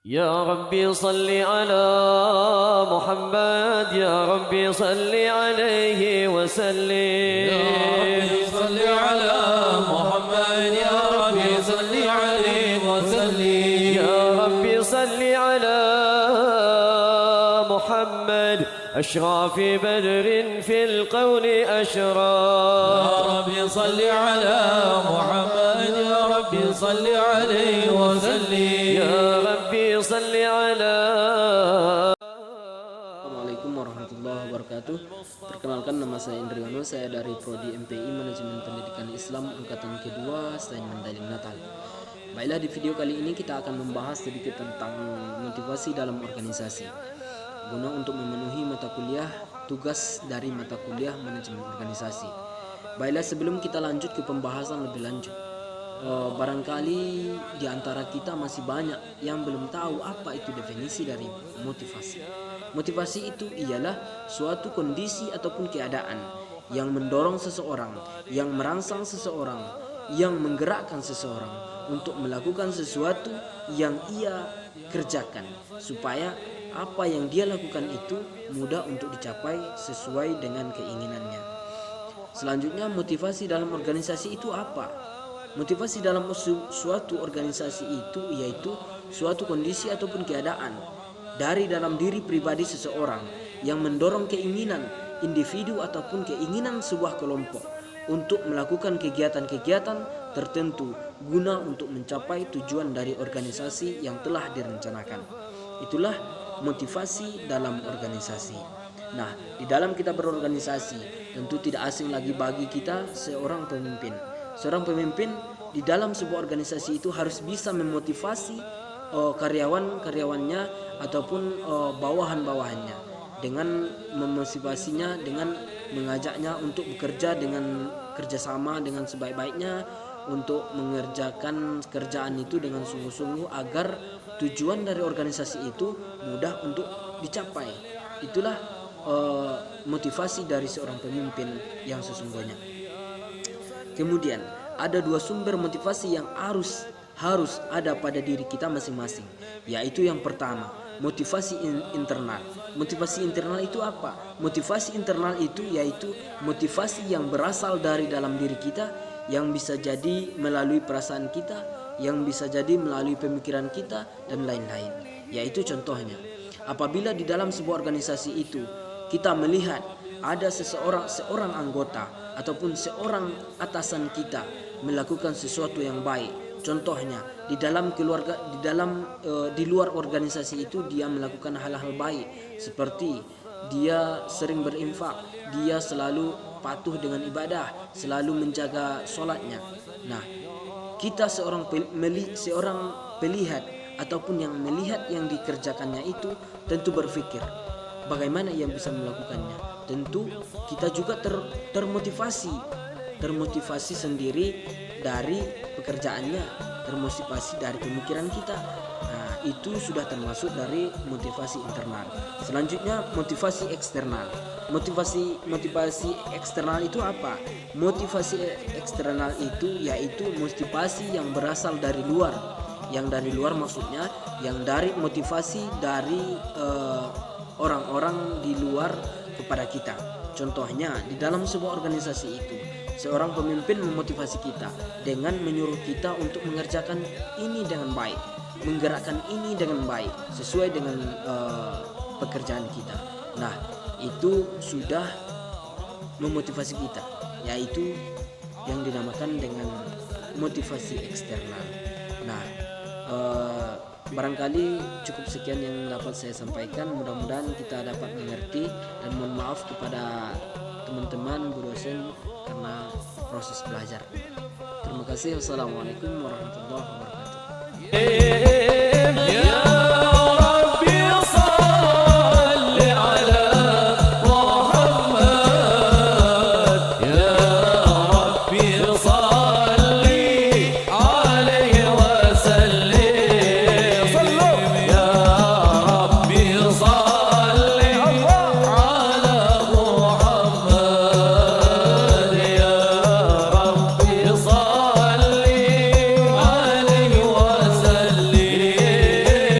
يا ربي صل على محمد يا ربي صل عليه وسلم يا ربي صل على محمد يا ربي صل عليه وسلم يا ربي صل على محمد أشرف بدر في القول أشرف يا ربي صل على محمد يا ربي صل عليه وسلم يا ربي صل على. Assalamualaikum warahmatullahi wabarakatuh. Perkenalkan, nama saya Indriyono, saya dari Prodi MPI Manajemen Pendidikan Islam Angkatan kedua Sains Mandailing Natal. Baiklah, di video kali ini kita akan membahas sedikit tentang motivasi dalam organisasi guna untuk memenuhi mata kuliah tugas dari mata kuliah manajemen organisasi. Baiklah, sebelum kita lanjut ke pembahasan lebih lanjut, barangkali di antara kita masih banyak yang belum tahu apa itu definisi dari motivasi. Motivasi itu ialah suatu kondisi ataupun keadaan yang mendorong seseorang, yang merangsang seseorang, yang menggerakkan seseorang untuk melakukan sesuatu yang ia kerjakan supaya apa yang dia lakukan itu mudah untuk dicapai sesuai dengan keinginannya. Selanjutnya, motivasi dalam organisasi itu apa? Motivasi dalam suatu organisasi itu yaitu suatu kondisi ataupun keadaan dari dalam diri pribadi seseorang yang mendorong keinginan individu ataupun keinginan sebuah kelompok untuk melakukan kegiatan-kegiatan tertentu guna untuk mencapai tujuan dari organisasi yang telah direncanakan. Itulah motivasi dalam organisasi. Nah, di dalam kita berorganisasi tentu tidak asing lagi bagi kita seorang pemimpin. Seorang pemimpin di dalam sebuah organisasi itu harus bisa memotivasi karyawan-karyawannya ataupun bawahan-bawahannya dengan memotivasinya, dengan mengajaknya untuk bekerja dengan kerjasama dengan sebaik-baiknya, untuk mengerjakan kerjaan itu dengan sungguh-sungguh agar tujuan dari organisasi itu mudah untuk dicapai. Itulah motivasi dari seorang pemimpin yang sesungguhnya. Kemudian ada dua sumber motivasi yang harus ada pada diri kita masing-masing, yaitu yang pertama, motivasi internal. Motivasi internal itu apa? Motivasi internal itu yaitu motivasi yang berasal dari dalam diri kita, yang bisa jadi melalui perasaan kita, yang bisa jadi melalui pemikiran kita dan lain-lain. Yaitu contohnya, apabila di dalam sebuah organisasi itu kita melihat ada seorang anggota ataupun seorang atasan kita melakukan sesuatu yang baik. Contohnya di dalam keluarga, di luar organisasi itu dia melakukan hal-hal baik, seperti dia sering berinfak, dia selalu patuh dengan ibadah, selalu menjaga sholatnya. Nah, kita seorang pelihat ataupun yang melihat yang dikerjakannya itu tentu berpikir bagaimana ia bisa melakukannya. Tentu kita juga termotivasi sendiri dari pekerjaannya, termotivasi dari pemikiran kita. Nah, itu sudah termasuk dari motivasi internal. Selanjutnya, motivasi eksternal. Motivasi eksternal itu apa? Motivasi eksternal itu yaitu motivasi yang berasal dari luar. Yang dari luar maksudnya yang dari motivasi dari orang-orang di luar kepada kita. Contohnya di dalam sebuah organisasi itu, seorang pemimpin memotivasi kita dengan menyuruh kita untuk mengerjakan ini dengan baik, menggerakkan ini dengan baik sesuai dengan pekerjaan kita. Nah, itu sudah memotivasi kita, yaitu yang dinamakan dengan motivasi eksternal. Nah, barangkali cukup sekian yang dapat saya sampaikan. Mudah-mudahan kita dapat mengerti, dan mohon maaf kepada teman-teman guru dosen karena proses belajar. Terima kasih. Wassalamualaikum warahmatullahi wabarakatuh.